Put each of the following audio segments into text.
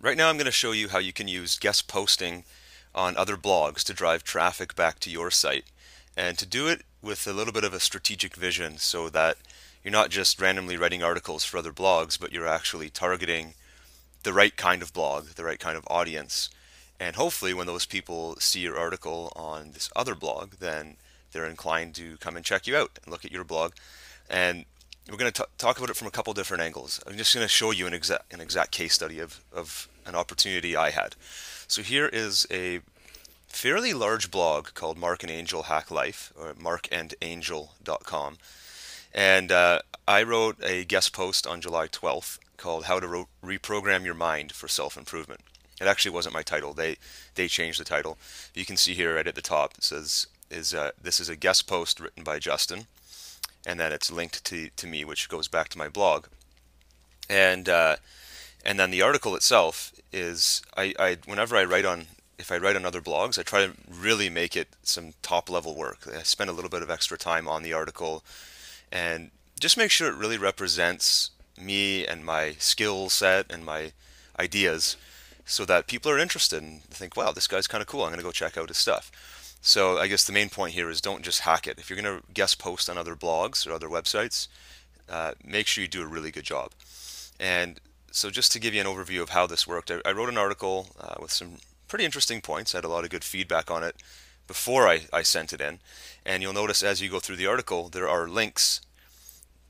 Right now I'm going to show you how you can use guest posting on other blogs to drive traffic back to your site, and to do it with a little bit of a strategic vision so that you're not just randomly writing articles for other blogs, but you're actually targeting the right kind of blog, the right kind of audience. And hopefully when those people see your article on this other blog, then they're inclined to come and check you out and look at your blog. And we're going to talk about it from a couple different angles. I'm just going to show you an exact case study of an opportunity I had. So here is a fairly large blog called Mark and Angel Hack Life, or markandangel.com. And I wrote a guest post on July 12th called How to Reprogram Your Mind for Self-Improvement. It actually wasn't my title. They changed the title. You can see here right at the top it says this is a guest post written by Justin, and then it's linked to me, which goes back to my blog. And then the article itself is I whenever I write on if I write on other blogs, I try to really make it some top level work. I spend a little bit of extra time on the article and just make sure it really represents me and my skill set and my ideas so that people are interested and think, wow, this guy's kind of cool. I'm going to go check out his stuff. So I guess the main point here is don't just hack it. If you're going to guest post on other blogs or other websites, make sure you do a really good job. And so just to give you an overview of how this worked, I wrote an article with some pretty interesting points. I had a lot of good feedback on it before I sent it in. And you'll notice as you go through the article, there are links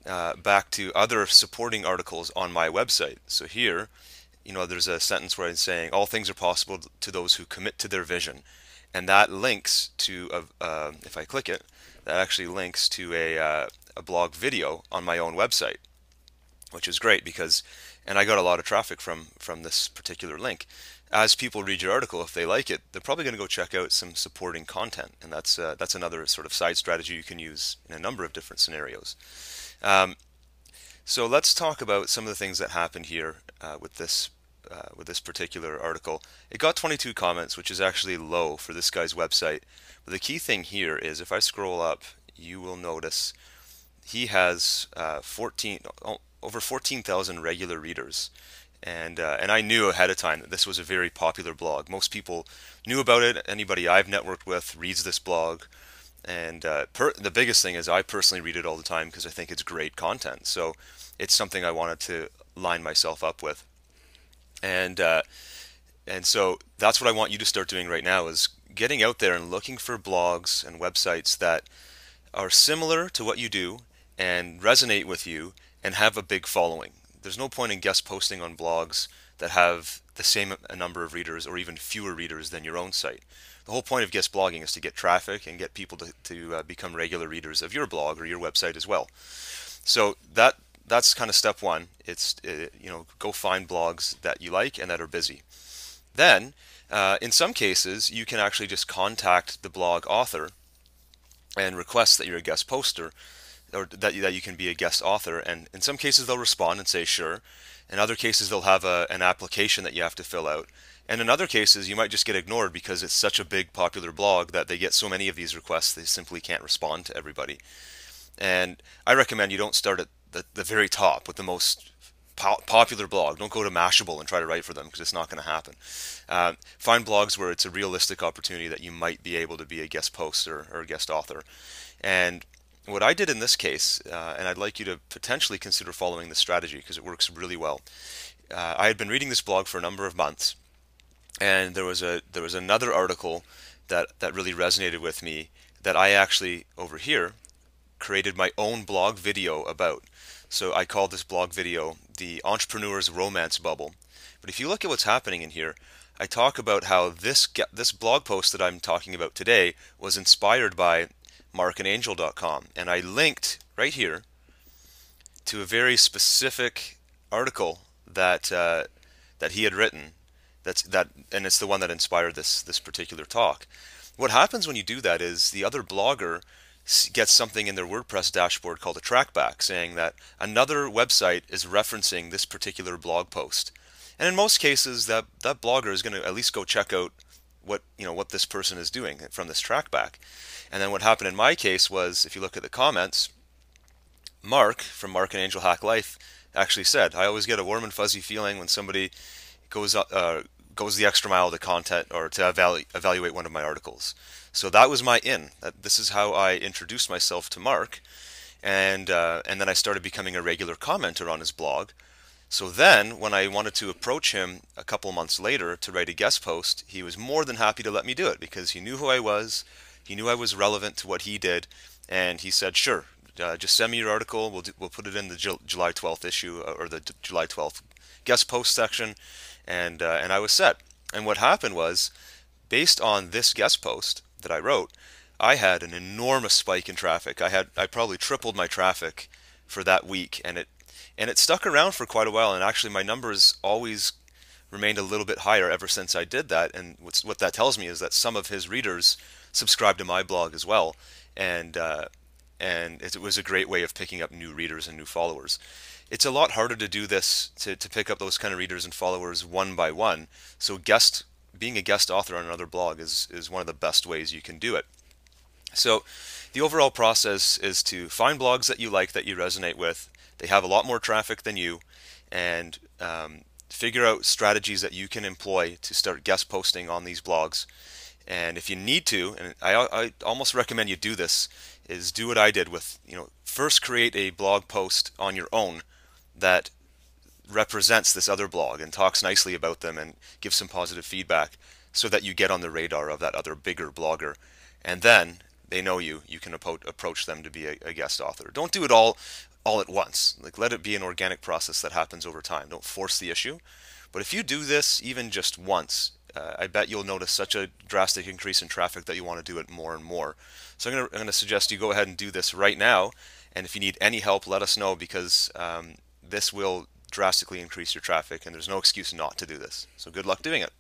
back to other supporting articles on my website. So here, there's a sentence where I'm saying all things are possible to those who commit to their vision. And that links to, if I click it, that actually links to a blog video on my own website, which is great and I got a lot of traffic from this particular link. As people read your article, if they like it, they're probably going to go check out some supporting content, and that's another sort of side strategy you can use in a number of different scenarios. So let's talk about some of the things that happened here with this particular article. It got 22 comments, which is actually low for this guy's website. But the key thing here is if I scroll up, you will notice he has over 14,000 regular readers. And I knew ahead of time that this was a very popular blog. Most people knew about it. Anybody I've networked with reads this blog. And the biggest thing is I personally read it all the time because I think it's great content. So it's something I wanted to line myself up with. And so that's what I want you to start doing right now is getting out there and looking for blogs and websites that are similar to what you do and resonate with you and have a big following. There's no point in guest posting on blogs that have the same number of readers or even fewer readers than your own site. The whole point of guest blogging is to get traffic and get people to become regular readers of your blog or your website as well. So that's kind of step one. It's go find blogs that you like and that are busy. Then, in some cases, you can actually just contact the blog author and request that you're a guest poster, or that you can be a guest author. And in some cases, they'll respond and say sure. In other cases, they'll have an application that you have to fill out. And in other cases, you might just get ignored because it's such a big popular blog that they get so many of these requests they simply can't respond to everybody. And I recommend you don't start at the very top with the most popular blog. Don't go to Mashable and try to write for them because it's not going to happen. Find blogs where it's a realistic opportunity that you might be able to be a guest poster or a guest author. And what I did in this case, and I'd like you to potentially consider following this strategy because it works really well. I had been reading this blog for a number of months, and there was another article that really resonated with me that I actually over here created my own blog video about. So I called this blog video the Entrepreneur's Romance Bubble. But if you look at what's happening in here, I talk about how this blog post that I'm talking about today was inspired by markandangel.com, and I linked right here to a very specific article that he had written. And it's the one that inspired this particular talk. What happens when you do that is the other blogger gets something in their WordPress dashboard called a trackback saying that another website is referencing this particular blog post. And in most cases, that blogger is going to at least go check out what this person is doing from this trackback. And then what happened in my case was, if you look at the comments, Mark from Mark and Angel Hack Life actually said, I always get a warm and fuzzy feeling when somebody goes the extra mile to content or to evaluate one of my articles. So that was my in. This is how I introduced myself to Mark, and then I started becoming a regular commenter on his blog. So then, when I wanted to approach him a couple months later to write a guest post, he was more than happy to let me do it because he knew who I was, he knew I was relevant to what he did, and he said, "Sure, just send me your article. We'll put it in the July 12th issue or the July 12th guest post section," and I was set. And what happened was, based on this guest post that I wrote, I had an enormous spike in traffic. I probably tripled my traffic for that week, and it stuck around for quite a while. And actually, my numbers always remained a little bit higher ever since I did that. And what that tells me is that some of his readers subscribed to my blog as well, and it was a great way of picking up new readers and new followers. It's a lot harder to do this to pick up those kind of readers and followers one by one. So being a guest author on another blog is one of the best ways you can do it. So the overall process is to find blogs that you like, that you resonate with. They have a lot more traffic than you, and figure out strategies that you can employ to start guest posting on these blogs. And if you need to, and I almost recommend you do this, is do what I did with, first create a blog post on your own that represents this other blog and talks nicely about them and gives some positive feedback so that you get on the radar of that other bigger blogger. And then they know you can approach them to be a guest author. Don't do it all at once. Like, let it be an organic process that happens over time. Don't force the issue. But if you do this even just once, I bet you'll notice such a drastic increase in traffic that you want to do it more and more. So I'm going to suggest you go ahead and do this right now. And if you need any help, let us know, because this will drastically increase your traffic, and there's no excuse not to do this. So good luck doing it.